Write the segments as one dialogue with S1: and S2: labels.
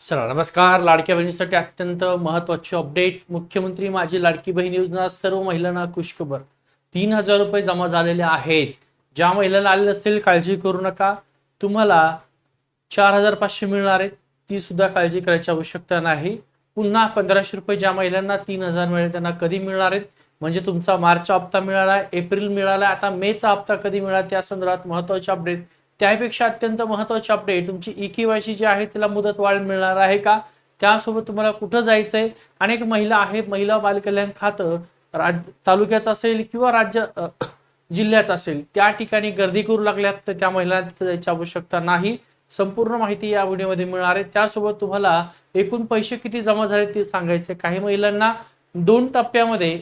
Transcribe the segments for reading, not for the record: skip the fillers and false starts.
S1: Sir नमस्कार. लाडक्या बहिणीसाठी अत्यंत महत्त्वाची अपडेट. मुख्यमंत्री माझी लाडकी बहीण योजना सर्व महिलांना खुशखबर. 3,000 रुपये जमा झालेले आहेत. ज्या महिलांना आले नसतील काळजी करू नका. तुम्हाला 4,500 मिळणार आहेत. ती सुद्धा काळजी करायची आवश्यकता नाही. पुन्हा 1,500 रुपये ज्या महिलांना 3,000 मिळाले त्यांना कधी मिळणार आहेत, म्हणजे तुमचा मार्चचा हप्ता मिळाला, एप्रिल मिळाला, आता मेचा हप्ता कधी मिळाला त्या संदर्भात महत्त्वाची अपडेट. त्यापेक्षा अत्यंत महत्त्वाची अपडेट, तुमची ई-केवायसी जी आहे तिला मुदत वाढ मिळणार आहे का, त्यासोबत तुम्हाला कुठं जायचंय. अनेक महिला आहेत, महिला बाल कल्याण खातं तालुक्याचं असेल किंवा राज्य जिल्ह्याचं असेल त्या ठिकाणी गर्दी करू लागल्यात, तर त्या महिलांना तिथे जायची आवश्यकता नाही. संपूर्ण माहिती या व्हिडिओमध्ये मिळणार आहे. त्यासोबत तुम्हाला एकूण पैसे किती जमा झाले ते सांगायचे. काही महिलांना 2 टप्प्यामध्ये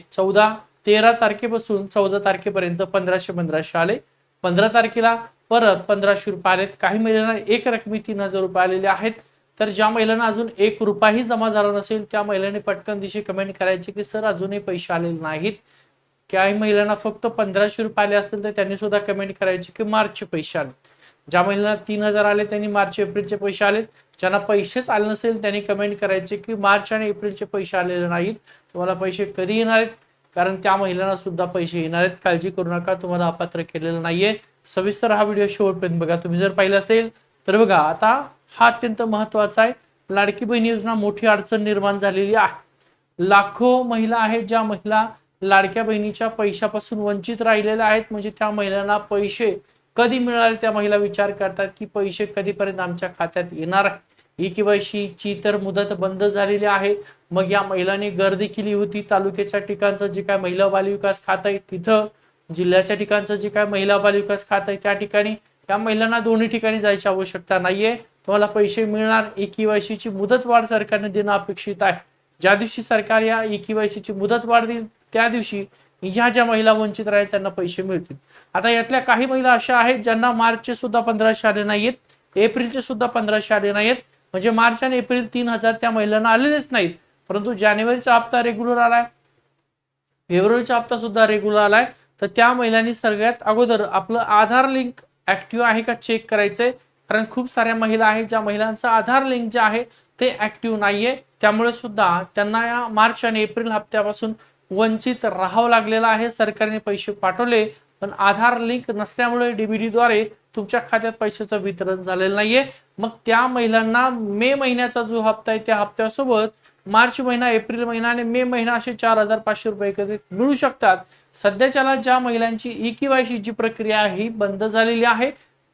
S1: 13 तारखेपासून 14 तारखेपर्यंत 1,500 आले. 15 तारखेला परत 1,500 रुपये आलेत. काही महिलांना एक रकमी 3,000 रुपये आलेले आहेत. तर ज्या महिलांना अजून 1 रुपयाही जमा झाला नसेल त्या महिलांनी पटकन दिवशी कमेंट करायची की सर अजूनही पैसे आलेले नाहीत. काही महिलांना फक्त 1,500 रुपये आले असतील तर त्यांनी सुद्धा कमेंट करायची की मार्चचे पैसे आले. ज्या महिलांना 3,000 आले त्यांनी मार्च एप्रिलचे पैसे आलेत. ज्यांना पैसेच आले नसेल त्यांनी कमेंट करायचे की मार्च आणि एप्रिलचे पैसे आलेले नाहीत. तुम्हाला पैसे कधी येणार आहेत, कारण त्या महिलांना सुद्धा पैसे येणार आहेत. काळजी करू नका, तुम्हाला अपात्र केलेलं नाहीये. सविस्तर हा व्हिडिओ शेवटपर्यंत बघा. तुम्ही जर पाहिलं असेल तर बघा. आता हा अत्यंत महत्वाचा आहे. लाडकी बहीण योजना मोठी अडचण निर्माण झालेली आहे. लाखो महिला आहेत ज्या महिला लाडक्या बहिणीच्या पैशापासून वंचित राहिलेल्या आहेत. म्हणजे त्या महिलांना पैसे कधी मिळाले त्या महिला विचार करतात की पैसे कधीपर्यंत आमच्या खात्यात येणार. ई-केवायसी ची तर मुदत बंद झालेली आहे. मग या महिलांनी गर्दी केली होती. तालुक्याच्या ठिकाणचं जे काय महिला बाल विकास खातं आहे तिथं, जिल्ह्याच्या ठिकाणचं जे काय महिला बाल विकास खातं आहे त्या ठिकाणी, त्या महिलांना दोन्ही ठिकाणी जायची आवश्यकता नाहीये. तुम्हाला पैसे मिळणार. ई-केवायसी ची मुदत वाढ सरकारने देणं अपेक्षित आहे. ज्या दिवशी सरकार या ई-केवायसी ची मुदत वाढ देईल त्या दिवशी ह्या ज्या महिला वंचित राहील त्यांना पैसे मिळतील. आता यातल्या काही महिला अशा आहेत ज्यांना मार्चचे सुद्धा 1,500 आले नाहीत, एप्रिलचे सुद्धा 1,500 आले नाहीत. म्हणजे मार्च आणि एप्रिल 3,000 त्या महिलांना आलेलेच नाहीत. परंतु जानेवारीचा हप्ता रेग्युलर आलाय, फेब्रुवारीचा हप्ता सुद्धा रेग्युलर आलाय. तर त्या महिलांनी सगळ्यात अगोदर आपलं आधार लिंक ऍक्टिव्ह आहे का चेक करायचंय. कारण खूप साऱ्या महिला आहेत ज्या महिलांचं आधार लिंक जे आहे ते ऍक्टिव्ह नाहीये. त्यामुळे सुद्धा त्यांना या मार्च आणि एप्रिल हप्त्यापासून वंचित राहावं लागलेलं आहे. सरकारने पैसे पाठवले पण आधार लिंक नसल्यामुळे डीबीटी द्वारे तुमच्या खात्यात पैशाचं वितरण झालेलं नाहीये. मग त्या महिलांना मे महिन्याचा जो हप्ता आहे त्या हप्त्यासोबत मार्च महिना, एप्रिल महिना आणि मे महिना असे 4,500 रुपये एकत्रित मिळू शकतात. सध्याच्याला ज्या महिलांची ई-केवायसी ची प्रक्रिया ही बंद झालेली आहे.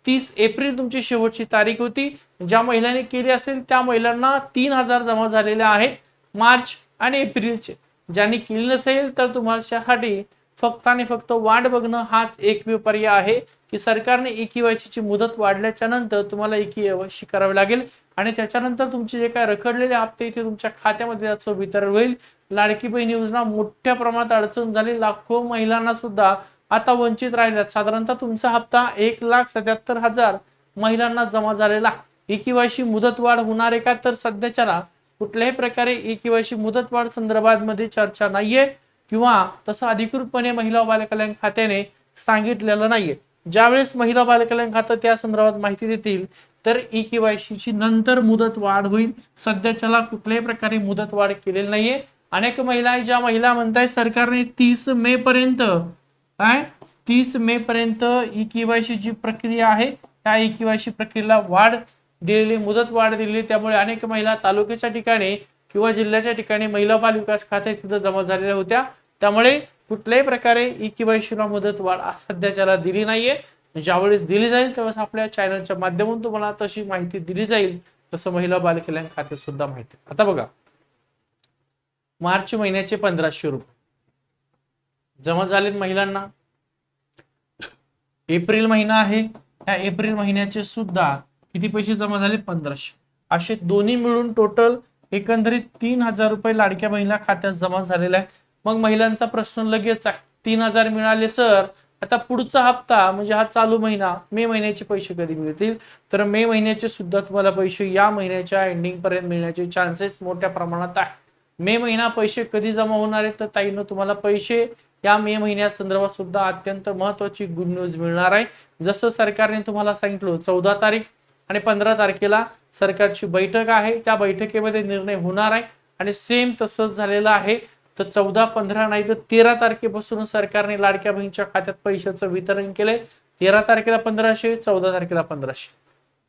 S1: 30 एप्रिल तुमची शेवटची तारीख होती. ज्या महिलांनी केली असेल त्या महिलांना 3,000 जमा झालेले आहेत मार्च आणि एप्रिलचे. ज्यांनी केली नसेल तर तुम्हासाठी फक्त आणि फक्त वाट बघणं हाच एकमेव पर्याय आहे की सरकारने ई-केवायसी ची मुदत वाढल्याच्या नंतर तुम्हाला ई-केवायसी करावी लागेल आणि त्याच्यानंतर तुमचे जे काय रखडलेले हप्ते ते तुमच्या खात्यामध्ये त्याचं वितरण होईल. लाडकी बहीण योजना मोठ्या प्रमाणात अडचण झाली. लाखो महिलांना सुद्धा आता वंचित राहिल्यात. साधारणतः तुमचा हप्ता 1,77,000 महिलांना जमा झालेला. ई-केवायसी मुदत वाढ होणार आहे का, तर सध्याच्याला कुठल्याही प्रकारे ई-केवायसी मुदत वाढ संदर्भात मध्ये चर्चा नाहीये किंवा तसं अधिकृतपणे महिला बाल कल्याण खात्याने सांगितलेलं नाहीये. ज्यावेळेस महिला बाल कल्याण खातं त्या संदर्भात माहिती देतील तर ई-केवायसी ची नंतर मुदत वाढ होईल. सध्याच्याला कुठल्याही प्रकारे मुदत वाढ केलेली नाहीये. अनेक महिला ज्या महिला म्हणताय सरकारने 30 मे पर्यंत 30 मे पर्यंत ई-केवायसी जी प्रक्रिया आहे त्या ई-केवायसी प्रक्रियेला वाढ दिलेली, मुदत वाढ दिलेली. त्यामुळे अनेक महिला तालुक्याच्या ठिकाणी किंवा जिल्ह्याच्या ठिकाणी महिला बाल विकास खाते तिथं जमा झालेल्या होत्या. त्यामुळे कुठल्याही प्रकारे ई-केवायसीला मुदत वाढ सध्याच्याला दिली नाहीये. ज्यावेळेस दिली जाईल त्यावेळेस आपल्या चॅनलच्या माध्यमातून तुम्हाला तशी माहिती दिली जाईल. तसं महिला बाल कल्याण खाते सुद्धा माहिती. आता बघा, मार्च महिन्याचे 1,500 रुपये जमा झालेत महिलांना. एप्रिल महिना आहे, या एप्रिल महिन्याचे सुद्धा किती पैसे जमा झाले, 1,500. असे दोन्ही मिळून टोटल एकंदरीत 3,000 रुपये लाडक्या महिला खात्यात जमा झालेला आहे. मग महिलांचा प्रश्न लगेच आहे, 3,000 मिळाले सर, आता पुढचा हप्ता म्हणजे हा चालू महिना मे महिन्याचे पैसे कधी मिळतील. तर मे महिन्याचे सुद्धा तुम्हाला पैसे या महिन्याच्या एंडिंग पर्यंत मिळण्याचे चान्सेस मोठ्या प्रमाणात आहे. मे महिना पैसे कधी जमा होणार आहेत, तर ताईंनो तुम्हाला पैसे या मे महिन्या संदर्भात सुद्धा अत्यंत महत्वाची गुड न्यूज मिळणार आहे. जसं सरकारने तुम्हाला सांगितलं 14 तारीख आणि 15 तारखेला सरकारची बैठक आहे, त्या बैठकीमध्ये निर्णय होणार आहे आणि सेम तसंच झालेलं आहे. तर 14, 15 नाही तर 13 तारखेपासून सरकारने लाडक्या बहिणीच्या खात्यात पैशाचं वितरण केलंय. 13 तारखेला 1500, 14 तारखेला 1500,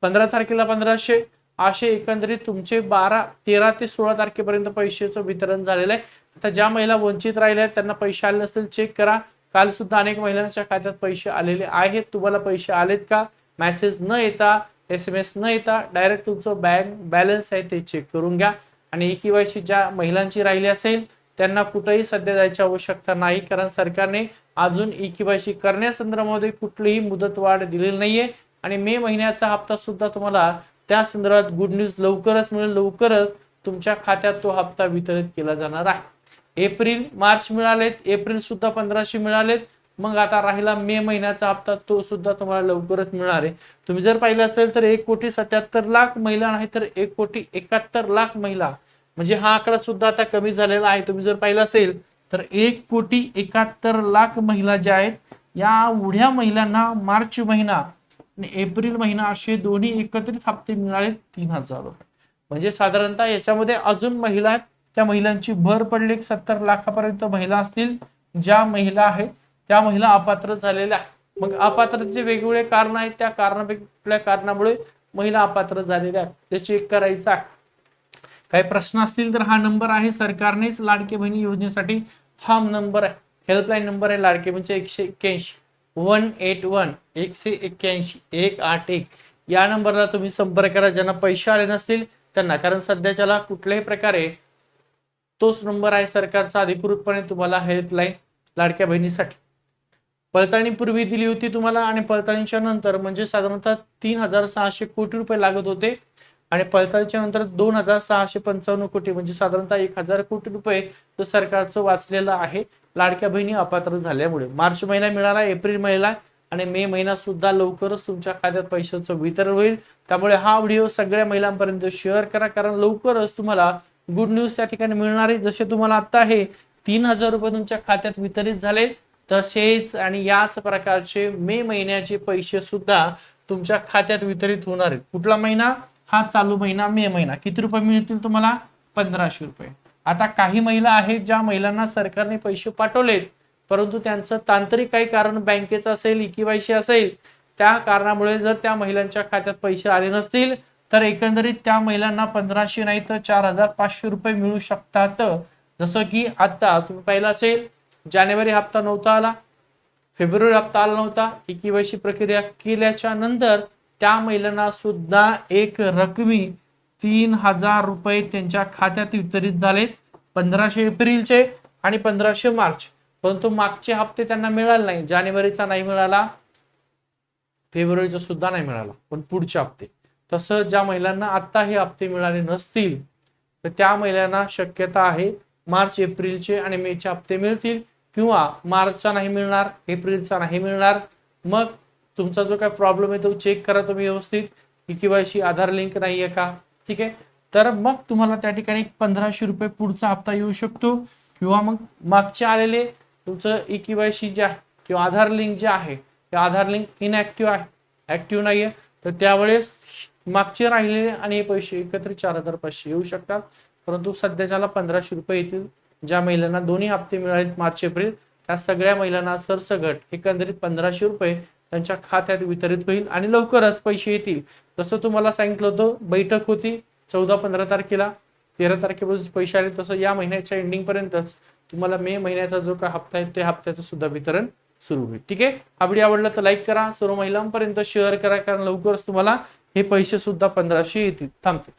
S1: 15 तारखेला 1500, असे एकंदरीत तुमचे 13 ते 16 तारखेपर्यंत पैशाचं वितरण झालेलं आहे. आता ज्या महिला वंचित राहिल्या आहेत त्यांना पैसे आले नसतील चेक करा. काल सुद्धा अनेक महिलांच्या खात्यात पैसे आलेले आहेत. तुम्हाला पैसे आलेत का? मेसेज न येता, SMS न येता डायरेक्ट तुमचं बँक बॅलन्स आहे ते चेक करून घ्या. आणि EKYC ज्या महिलांची राहिली असेल त्यांना कुठेही सध्या जायची आवश्यकता नाही, कारण सरकारने अजून EKYC करण्यासंदर्भामध्ये कुठलीही मुदतवाढ दिलेली नाहीये. आणि मे महिन्याचा हप्ता सुद्धा तुम्हाला त्या संदर्भात गुड न्यूज लवकरच मिळेल. लवकरच तुमच्या खात्यात तो हप्ता वितरित केला जाणार आहे. एप्रिल, मार्च मिळालेत, एप्रिल सुद्धा 1500 मिळालेत. मग आता राहिला मे महिन्याचा हप्ता, तो सुद्धा तुम्हाला लवकरच मिळणार आहे. तुम्ही जर पाहिलं असेल तर 1,77,00,000 महिला नाही तर 1,71,00,000 महिला, म्हणजे हा आकडा सुद्धा आता कमी झालेला आहे. तुम्ही जर पाहिलं असेल तर 1,71,00,000 महिला ज्या आहेत या एवढ्या महिलांना मार्च महिना आणि एप्रिल महिना असे दोन्ही एकत्रित हप्ते मिळाले 3,000 रुपये. म्हणजे साधारणतः याच्यामध्ये अजून महिला आहेत, त्या महिलांची भर पडली. 70 लाखापर्यंत महिला असतील ज्या महिला आहेत त्या महिला अपात्र झालेल्या. मग अपात्रतेचे वेगवेगळे कारण आहेत, त्या कारणापैकी कारणामुळे महिला अपात्र झालेल्या आहेत, ते चेक करायचं आहे. काही प्रश्न असतील तर हा नंबर आहे, सरकारनेच लाडकी बहिणी योजनेसाठी हा नंबर आहे, हेल्पलाईन नंबर आहे लाडकी बहिणीचे 181 181 181 181. या नंबरला तुम्ही संपर्क करा ज्यांना पैसे आले नसतील त्यांना, कारण सध्याच्याला कुठल्याही प्रकारे तोच नंबर आहे सरकारचा अधिकृतपणे तुम्हाला हेल्पलाईन लाडक्या बहिणीसाठी. पडताळणी पूर्वी दिली होती तुम्हाला आणि पडताळणीच्या नंतर म्हणजे साधारणतः 3,600 कोटी रुपये लागत होते आणि पडताळणीच्या नंतर 2,655 कोटी म्हणजे साधारणतः 1,000 कोटी रुपये तो सरकारचं वाचलेलं आहे लाडक्या बहिणी अपात्र झाल्यामुळे. मार्च महिना मिळाला, एप्रिल महिना आणि मे महिना सुद्धा लवकरच तुमच्या खात्यात पैशाचं वितरण होईल. त्यामुळे हा व्हिडिओ सगळ्या महिलांपर्यंत शेअर करा, कारण लवकरच तुम्हाला गुड न्यूज त्या ठिकाणी मिळणार आहे. जसे तुम्हाला आता हे 3,000 रुपये तुमच्या खात्यात वितरित झाले तसेच आणि याच प्रकारचे मे महिन्याचे पैसे सुद्धा तुमच्या खात्यात वितरित होणार आहेत. कुठला महिना? हा चालू महिना मे महिना. किती रुपये मिळतील तुम्हाला? 1,500 रुपये. आता काही महिला आहेत ज्या महिलांना सरकारने पैसे पाठवलेत परंतु त्यांचं तांत्रिक काही कारण बँकेचं असेल, EKYC असेल, त्या कारणामुळे जर त्या महिलांच्या खात्यात पैसे आले नसतील तर एकंदरीत त्या महिलांना 1,500 नाही तर 4,500 रुपये मिळू शकतात. जसं की आता तुम्ही पाहिलं असेल जानेवारी हप्ता नव्हता आला, फेब्रुवारी हप्ता आला नव्हता. EKYC प्रक्रिया केल्याच्या नंतर त्या महिलांना सुद्धा एक रकमी 3,000 रुपये त्यांच्या खात्यात वितरित झालेत. 1,500 एप्रिलचे आणि 1,500 मार्च. परंतु मागचे हप्ते त्यांना मिळाले नाही. जानेवारीचा नाही मिळाला, फेब्रुवारीचा सुद्धा नाही मिळाला, पण पुढचे हप्ते. तसं ज्या महिलांना आता हे हप्ते मिळाले नसतील तर त्या महिलांना शक्यता आहे मार्च, एप्रिलचे आणि मेचे हप्ते मिळतील किंवा मार्चचा नाही मिळणार, एप्रिलचा नाही मिळणार. मग तुमचा जो काय प्रॉब्लेम आहे तो चेक करा तुम्ही व्यवस्थित. EKYC आधार लिंक नाहीये का? ठीक आहे, तर मग तुम्हाला त्या ठिकाणी 1,500 रुपये पुढचा हप्ता येऊ शकतो किंवा मग मागचे आलेले तुमचं EKYC जे आहे किंवा आधार लिंक जे आहे ते आधार लिंक इनऍक्टिव्ह आहे, ऍक्टिव्ह नाहीये, तर त्यावेळेस मागचे राहिलेले आणि हे पैसे एकत्रित 4,500 येऊ शकतात. परंतु सध्याच्याला 1,500 रुपये येतील. ज्या महिलांना दोन्ही हप्ते मिळालेत मार्च एप्रिल त्या सगळ्या महिलांना सरसगट एकंदरीत 1,500 रुपये त्यांच्या खात्यात वितरित होईल आणि लवकरच पैसे येतील. जसं तुम्हाला सांगितलं होतं बैठक होती 14-15 तारखेला, 13 तारखेपासून पैसे आले, तसं या महिन्याच्या एंडिंग पर्यंतच तुम्हाला मे महिन्याचा जो काय हप्ता आहे त्या हप्त्याचं सुद्धा वितरण सुरू होईल. ठीक आहे, हा व्हिडिओ आवडला तर लाईक करा, सर्व महिलांपर्यंत शेअर करा, कारण लवकरच तुम्हाला हे पैसे सुद्धा 1,500 येतील. थांबते.